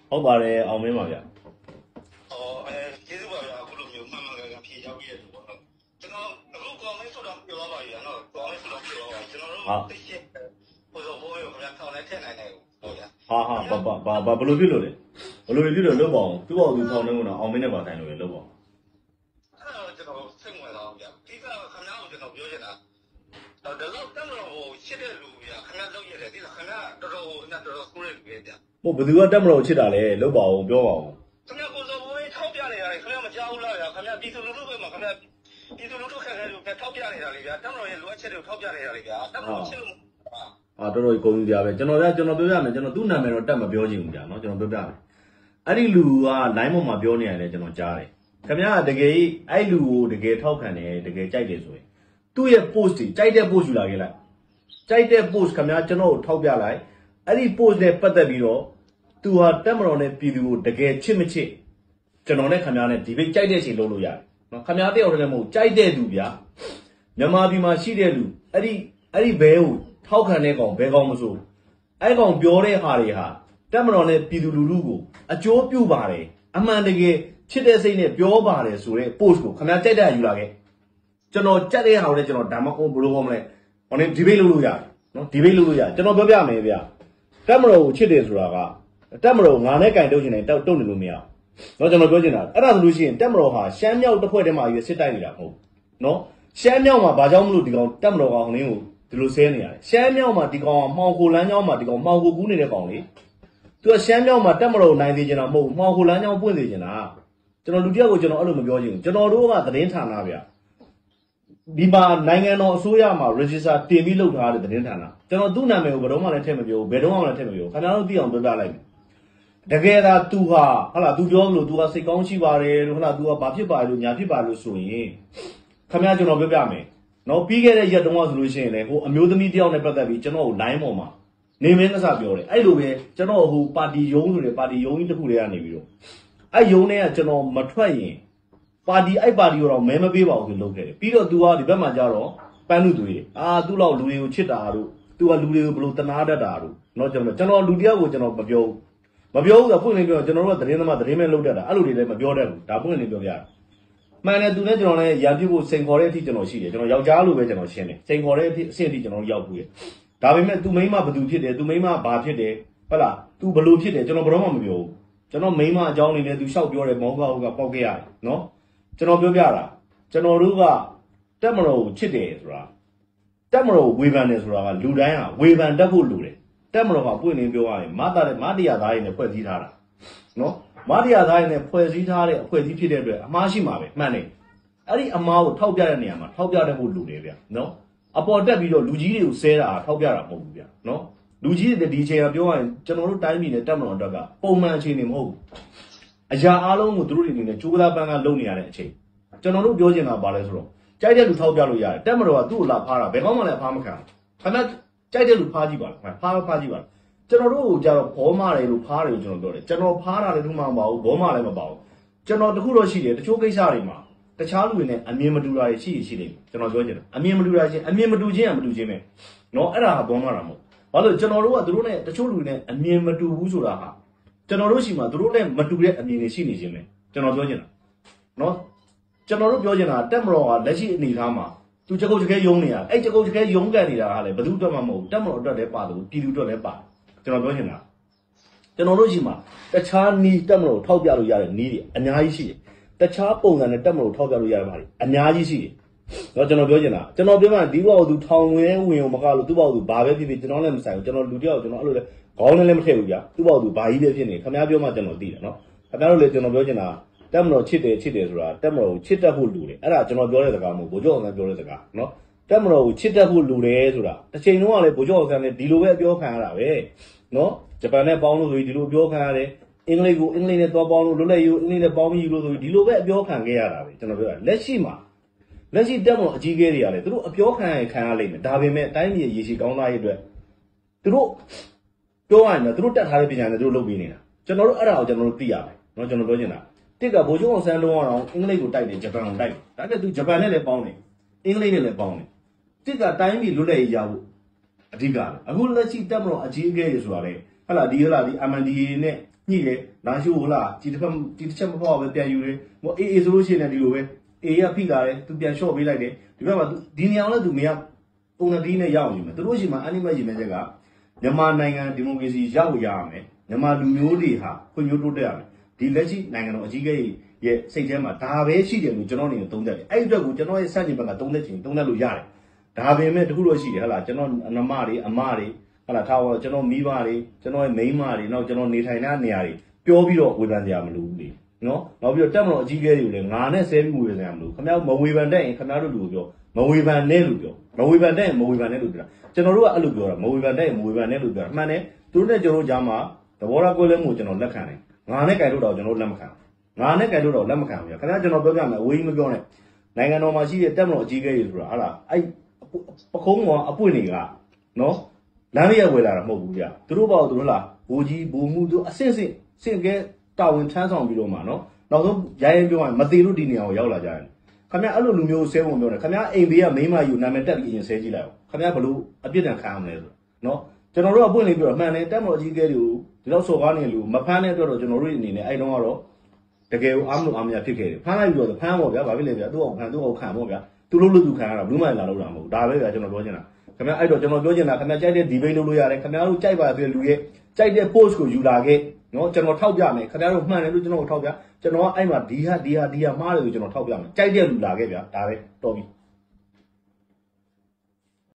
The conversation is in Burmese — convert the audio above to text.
ဟုတ်ပါတယ်အောင်မင်းပါဗျကျေးဇူးပါဗျာအခုလိုမျိုးမှန်မှန်ကန်ကန်ဖြေရောက်ပြည့်တယ်ပေါ့နော်ကျွန်တော်အခုကောင်လေးဆိုတော့ပြောပါပါဗျာနော်ကောင်လေးဆိုတော့ပြောပါကျွန်တော်တို့သိရှိဟိုဆိုဘိုးရောခင်ဗျာထောင်နဲ့ထည့်နိုင်တယ်ဟုတ်ဗျာဘာဘယ်လိုဖြစ်လို့လဲဘယ်လိုဖြစ်လို့လုပ်ပါအောင်သူ့ဘောသူထောင်နေကတော့အောင်မင်းနဲ့ပါတိုင်းလို့လုပ်ပါအောင်ကျွန်တော်စိတ်ဝင်စားအောင်ဗျာဒီကခင်ဗျားကိုကျွန်တော်ပြောချင်တာဒါတော့တမ်းတော့ဟိုရှစ်တဲ့လူဗျာခင်ဗျားလုပ်ရတယ်ဒီကခင်ဗျားတော်တော်ကိုးတဲ့လူပဲဗျာဟိုဘယ်သူကတက်မလို့ချစ်တာလဲလုပ်ပါအောင်ပြောပါအောင်ခင်ဗျားကိုဆိုဘိုးထောက်ပြနေရတယ်ခင်ဗျားမကြောက်ဘူးလားဗျာခင်ဗျားပြည်သူလူထုပဲမှာခင်ဗျားပြည်သူလူထုခက်ခဲလို့ထောက်ပြနေတာလေဗျာတမ်းတော်ရဲ့လိုအပ်ချက်တွေကိုထောက်ပြနေတာလေဗျာတမ်းတော်ချစ်လို့တော်တော်ကုန်ကြပဲကျွန်တော်ပြောပြမယ်ကျွန်တော်သူ့နာမည်တော့တက်မပြောချင်ဘူးကြာနော်ကျွန်တော်ပြောပြမယ်အဲ့ဒီလူက line ပေါ်မှာပြောနေရတယ်ကျွန်တော်ကြားတယ်ခင်ဗျားတကယ်အဲ့လူကိုတကယ်ထောက်ခံတယ်တကယ်ကြိုက်တယ်ဆိုရင်သူ့ရဲ့ post တွေကြိုက်တဲ့ post ယူလာခဲ့လိုက်ကြိုက်တဲ့ post ခင်ဗျားကျွန်တော်ကိုထောက်ပြလိုက်အဲ့ဒီ post နဲ့ပတ်သက်ပြီးတော့သူဟာတက်မတော်နဲ့ပြည်သူကိုတကယ်ချစ်မချစ်ကျွန်တော်နဲ့ခင်ဗျားနဲ့ဒီပိတ်ကြိုက်တဲ့အချိန်လုပ်လို့ရတယ်နော်ခင်ဗျားတယောက်တည်းမဟုတ်ကြိုက်တဲ့သူဗျာမြန်မာပြည်မှာရှိတဲ့လူအဲ့ဒီဘဲကိုထောက်ခံတဲ့ကောင်ဘဲကောင်မဆိုအဲ့ကောင်ပြောတဲ့ဟာတွေဟာတက်မတော်နဲ့ပြည်သူလူထုကိုအကျိုးပြုပါတယ်အမှန်တကယ်ချစ်တဲ့စိတ်နဲ့ပြောပါတယ်ဆိုတဲ့ post ကိုခင်ဗျားကြိုက်တဲ့ယူလာခဲ့ကျွန်တော်ကြက်တဲ့ဟာကိုလည်းကျွန်တော်ဒါမှမဟုတ်ဘယ်လိုခေါ်မလဲဟိုနေ့ဒီဘေးလုပ်လို့ရတယ်နော်ဒီဘေးလုပ်လို့ရကျွန်တော်ပြောပြမယ်ဗျတက်မတော်ကိုချစ်တယ်ဆိုတာကတက်မတော်ငါနဲ့ကင်တုတ်ချင်တယ်တုတ်နေလို့မရဘူးเนาะကျွန်တော်ပြောချင်တာအဲ့ဒါဆိုလို့ရှိရင်တက်မတော်ဟာရှမ်းမြောက်တစ်ဖွဲ့တည်းမှာရွေးစစ်တိုက်နေတာမဟုတ်เนาะရှမ်းမြောက်မှာဘာကြောင့်မလို့ဒီကောင်တက်မတော်ကောင်လင်းကိုဒီလိုဆဲနေရတယ်ရှမ်းမြောက်မှာဒီကောင်ကမှောင်ခိုလမ်းကြောင်းမှာဒီကောင်မှောင်ခိုကူးနေတဲ့ကောင်လေသူကရှမ်းမြောက်မှာတက်မတော်နိုင်သေးချင်တာမဟုတ်မှောင်ခိုလမ်းကြောင်းပွင့်သေးချင်တာကျွန်တော်လူတယောက်ကိုကျွန်တော်အဲ့လိုမပြောချင်ဘူးကျွန်တော်တို့ကသတင်းဌာနဗျဒီမှာနိုင်ငံတော်အစိုးရမှာ register တင်ပြီးလုပ်ထားတဲ့သတင်းဌာနကျွန်တော်သူ့နာမည်ကိုဘယ်တော့မှလည်းထည့်မပြောဘူးဘယ်တော့မှလည်းထည့်မပြောဘူးခင်ဗျားတို့သိအောင်ပြောပြလိုက်မယ်တကယ်သာ तू ဟာဟလာ तू ပြောလို့ तू ကစိတ်ကောင်းရှိပါတယ်လို့ဟလာ तू ကဘာဖြစ်ပါလို့ညာဖြစ်ပါလို့ဆိုရင်ခင်ဗျားကျွန်တော်ပြောပြမယ်နော်ပြီးခဲ့တဲ့ရက်တုန်းကဆိုလို့ရှိရင်လေဟိုအမျိုးသမီးတယောက်နဲ့ပတ်သက်ပြီးကျွန်တော်ကို line ပေါ်မှာနေမင်းကစားပြောတယ်အဲ့လိုပဲကျွန်တော်ဟိုပါတီယုံဆိုတဲ့ပါတီယုံကြီးတစ်ခုတည်းကနေပြီးတော့အဲ့ယုံထဲကကျွန်တော်မထွက်ရင်ပါတီကိုတော့မဲမပေးပါဘူးဆိုလုပ်ခဲ့တယ်ပြီးတော့ तू ကဒီဘက်မှာကျတော့ပန်းလူသွေးသူ့လောက်လူတွေကိုချစ်တာတို့ तू ကလူတွေကိုဘယ်လိုတနာတတ်တာတို့เนาะကျွန်တော်လူတယောက်ကိုကျွန်တော်မပြောဘူးဆိုပွင့်လင်းပြောကျွန်တော်တို့ကသတင်းသမားသတင်းမဲလုပ်တတ်တာအဲ့လိုတွေလည်းမပြောတတ်ဘူးဒါပွင့်လင်းပြောပြတာမှန်တယ် तू နဲ့ကျွန်တော်လည်းရံပြဖို့စိန်ခေါ်တဲ့အထိကျွန်တော်ရှိတယ်ကျွန်တော်ယောက်ျားလိုပဲကျွန်တော်ရှင်းတယ်စိန်ခေါ်တဲ့အဆင့်အထိကျွန်တော်ရောက်ဘူးရဒါပေမဲ့ तू မိန်းမဘသူဖြစ်တယ် तू မိန်းမဘာဖြစ်တယ်ဟုတ်လား तू ဘလို့ဖြစ်တယ်ကျွန်တော်ဘယ်တော့မှမပြောဘူးကျွန်တော်မိန်းမအကြောင်းနေနဲ့ तू လျှောက်ပြောတယ်မောင်ကောက်ကပေါက်ခဲ့ရတယ်เนาะကျွန်တော်ပြောပြတာကျွန်တော်တို့ကတက်မတော်ကိုချစ်တယ်ဆိုတာတက်မတော်ကိုဝေဖန်တယ်ဆိုတာကလူတိုင်းဟာဝေဖန်တတ်ဖို့လိုတယ်တက်မတော်ကပွင့်လင်းပြောရရင်မတရားသားတွေနဲ့ဖွဲ့စည်းထားတာနော်မတရားသားတွေနဲ့ဖွဲ့စည်းထားတဲ့အဖွဲ့အစည်းဖြစ်တဲ့အတွက်အမှားရှိမှာပဲမှန်တယ်အဲ့ဒီအမှားကိုထောက်ပြတဲ့နေရာမှာထောက်ပြတတ်ဖို့လိုတယ်ဗျနော်အပေါ်တက်ပြီးတော့လူကြီးတွေကိုဆဲတာထောက်ပြတာမဟုတ်ဘူးဗျနော်လူကြီးတွေဒီအချိန်ကပြောရရင်ကျွန်တော်တို့တိုင်းပြည်နဲ့တက်မတော်အတွက်ကပုံမှန်အခြေအနေမဟုတ်ဘူးအရာအားလုံးကိုသူတို့တွေအနေနဲ့ကြိုးစားပန်းကလုပ်နေရတဲ့အချိန်ကျွန်တော်တို့ပြောချင်တာပါလဲဆိုတော့ကြိုက်တဲ့လူထောက်ပြလို့ရတယ်တက်မတော်ကသူ့ကိုလာဖားတာဘယ်ကောင်းမှလည်းဖားမခံဘူးခင်ဗျကြိုက်တဲ့လူဖားကြည့်ပါလားဖားကြည့်ပါလားကျွန်တော်တို့ကိုကြတော့ဘောမတယ်လို့ဖားတယ်လို့ကျွန်တော်ပြောတယ်ကျွန်တော်ဖားတာလည်းသူမှမပါဘူးဘောမလည်းမပါဘူးကျွန်တော်တခုတော့ရှိတယ်တချို့ကိစ္စတွေမှာတခြားလူတွေနဲ့အမြင်မတူတာရှိတယ်ကျွန်တော်ပြောချင်တာအမြင်မတူတာချင်းအမြင်မတူချင်းကမတူချင်းပဲเนาะအဲ့ဒါဟာဘောမတာမဟုတ်ဘာလို့ကျွန်တော်တို့ကသူတို့နဲ့တချို့လူတွေနဲ့အမြင်မတူဘူးဆိုတာဟာကျွန်တော်တို့ရှိမှသူတို့နဲ့မတူတဲ့အမြင်တွေရှိနေခြင်းပဲကျွန်တော်ပြောချင်တာเนาะကျွန်တော်တို့ပြောချင်တာတက်မတော်ကလက်ရှိအနေအထားမှာသူကြကုတ်ကြခဲယုံနေရအဲ့ကြကုတ်ကြခဲယုံကန်နေတာကလည်းဘယ်သူအတွက်မှမဟုတ်တက်မတော်အတွက်လည်းပါတယ်ပြည်သူအတွက်လည်းပါကျွန်တော်ပြောချင်တာကျွန်တော်တို့ရှိမှာတခြားနီးတက်မတော်ထောက်ပြလို့ရတဲ့နီးတွေအများကြီးရှိတယ်တခြားပုံစံနဲ့တက်မတော်ထောက်ပြလို့ရတဲ့ပါလေအများကြီးရှိတယ်တော့ကျွန်တော်ပြောချင်တာကျွန်တော်ပြောမှဒီဘောက်သူထောင်ဝင်ကိုမကလို့သူ့ဘောက်သူဘာပဲဖြစ်ဖြစ်ကျွန်တော်လည်းမဆိုင်ဘူးကျွန်တော်လူတယောက်ကျွန်တော်အဲ့လိုလဲခေါင်းလည်းမထည့်ဘူးဗျာသူ့ဘောက်သူဘာကြီးပဲဖြစ်နေခင်ဗျားပြောမှကျွန်တော်သိတယ်နော်ခင်ဗျားတို့လည်းကျွန်တော်ပြောချင်တာတက်မတော်ချစ်တယ်ဆိုတာတက်မတော်ကိုချစ်တတ်ဖို့လူတယ်အဲ့ဒါကျွန်တော်ပြောတဲ့စကားမဟုတ်ဘိုးကျော်အောင်ဆန်းပြောတဲ့စကားနော်တက်မတော်ကိုချစ်တတ်ဖို့လူတယ်ဆိုတာတစ်ချိန်လုံးကလည်းဘိုးကျော်အောင်ဆန်းလည်းဒီလိုပဲပြောခံရတာပဲနော်ဂျပန်နဲ့ပေါင်းလို့ဆိုပြီးဒီလိုပြောခံရတယ်အင်္ဂလိပ်ကိုအင်္ဂလိပ်နဲ့သွားပေါင်းလို့လွတ်လပ်ရေးအင်္ဂလိပ်နဲ့ပေါင်းပြီးလို့ဆိုပြီးဒီလိုပဲအပြောခံခဲ့ရတာပဲကျွန်တော်ပြောတာလက်ရှိတက်မတော်အကြီးအကဲတွေကလည်းသူတို့အပြောခံရလိမ့်မယ်ဒါပေမဲ့တိုင်းပြည်ရေရှည်ကောင်းသားရေးအတွက်သူတို့ပြောရရင်သူတို့တက်ထားတဲ့ပြည်ညာနဲ့သူတို့လုပ်ပေးနေတာကျွန်တော်တို့အဲ့ဒါကိုကျွန်တော်တို့သိရမယ်နော်ကျွန်တော်ပြောချင်တာတစ်ကဘိုးကျော်အောင်ဆန်းလုံးအောင်အင်္ဂလိပ်ကိုတိုက်တယ်ဂျပန်ကိုတိုက်တယ်ဒါပေမဲ့သူဂျပန်နဲ့လည်းပေါင်းတယ်အင်္ဂလိပ်နဲ့လည်းပေါင်းတယ်တစ်ကတိုင်းပြည်လွတ်လပ်ရေးရဖို့အဓိကအခုလက်ရှိတက်မတော်အကြီးအကဲတွေဆိုတာလေဟ လားဒီ MNDAA နဲ့ညှိတယ်လာရှိုးဟလားဒီတစ်ချက်မပေါ့ပဲပြန်ယူတယ်ဟိုအေးဆိုလို့ရှိရင်လည်းဒီလိုပဲအေးရဖိလာတယ်သူပြန်လျှော့ပေးလိုက်တယ်ဒီဘက်မှာဒီနေအောင်လည်းသူမရပုံစံဒီနဲ့ရအောင်ယူမယ်သူတို့ရှိမှအနိမတ်ယူမယ်ချက်ကမြန်မာနိုင်ငံဒီမိုကရေစီရောက်ရမယ်မြန်မာလူမျိုးတွေဟာခွင့်မျိုးတိုးတက်ရမယ်ဒီလက်ရှိနိုင်ငံတော်အကြီးအကဲရဲ့စိတ်ထဲမှာဒါပဲရှိတယ်လို့ကျွန်တော်အနေနဲ့သုံးသပ်တယ်အဲ့ဒီအတွက်ကိုကျွန်တော်ရဲ့စန့်ကျင်ဘက်ကသုံးသပ်ချင်သုံးသပ်လို့ရတယ်ဒါပေမဲ့တခုတော့ရှိတယ်ဟလားကျွန်တော်အနမတွေအမတွေဟလားထားတော့ကျွန်တော်မိဘတွေကျွန်တော်ရဲ့မိန်းမတွေနောက်ကျွန်တော်နေထိုင်တဲ့နေရာတွေပြောပြီးတော့ဝေဖန်ကြရမလို့လေနော်နောက်ပြီးတော့တက်မတော်အကြီးအကဲတွေကိုလည်းငါနဲ့ဆဲပြီးဝေဖန်ကြရမလို့ခင်ဗျားမဝေဖန်တတ်ရင်ခင်ဗျားတို့လူကိုပြောမဝေဖန်နဲ့လို့ပြောမဝေဖန်တတ်ရင်မဝေဖန်နဲ့လို့ပြောကျွန်တော်တို့ကအဲ့လိုပြောတာမဝေဖန်တတ်ရင်မဝေဖန်နဲ့လို့ပြောအမှန်နဲ့သူတို့နဲ့ကျွန်တော်တို့ကြားမှာသဘောထားကွဲလွဲမှုကျွန်တော်လက်ခံတယ်ငါနဲ့ကြိုင်လို့တော့ကျွန်တော်လက်မခံငါနဲ့ကြိုင်လို့တော့လက်မခံဘူးခင်ဗျာကျွန်တော်ပြောပြမယ်အဝေးမပြောနဲ့နိုင်ငံတော်မှာရှိတဲ့တက်မတော်အကြီးအကဲတွေဆိုတာဟာလားအဲ့ပခုံးကအပွင့်တွေကနော်လမ်းရဝယ်လာတာမဟုတ်ဘူးဗျသူတို့ပေါ့သူတို့လားဘူကြီးဘူမှုသူအဆင့်စင့်ကဲတာဝန်ထမ်းဆောင်ပြီးတော့မှနော်နောက်ဆုံးရိုင်းရင်ပြောရင်မသေးလို့ဒီနေရာကိုရောက်လာကြတယ်ခင်ဗျာအဲ့လိုလူမျိုးဆဲပုံပြောတယ်ခင်ဗျာအိမ်ဘေးကမိန်းမယူနာမည်တက်ပြီးရင်ဆဲကြည့်လိုက်အောင်ခင်ဗျာဘလို့အပြစ်ဒဏ်ခံရမလဲဆိုနော်ကျွန်တော်တို့အပွင့်လေးပြောအမှန်နဲ့တက်မတော်အကြီးအကဲတွေကိုဒီလောက်စော်ကားနေလူမဖမ်းတဲ့အတွက်တော့ကျွန်တော်တို့အနေနဲ့အဲ့တုန်းကတော့တကယ်ကိုအားမလို့အားမရဖြစ်ခဲ့တယ်ဖမ်းလိုက်ပြီးတော့ဖမ်းပေါ့ဗျာဘာဖြစ်လဲဗျာသူ့အောင်ခံပေါ့ဗျာသူလို့လို့သူခံရတာဘူးမှလာလို့တာမဟုတ်ဒါပဲဗျာကျွန်တော်ပြောချင်တာခင်ဗျာအဲ့တော့ကျွန်တော်ပြောချင်တာခင်ဗျာကြိုက်တဲ့ debate လုပ်လို့ရတယ်ခင်ဗျာတို့ကြိုက်ပါဆိုတဲ့လူရဲ့ကြိုက်တဲ့ post ကိုယူလာခဲ့နော်ကျွန်တော်ထောက်ပြမယ်ခင်ဗျားတို့မှန်တယ်လို့ကျွန်တော်ထောက်ပြကျွန်တော်ကအဲ့မှာဒီဟာမှားတယ်လို့ကျွန်တော်ထောက်ပြမယ်ကြိုက်တဲ့လူလာခဲ့ဗျာဒါပဲတော်ပြီ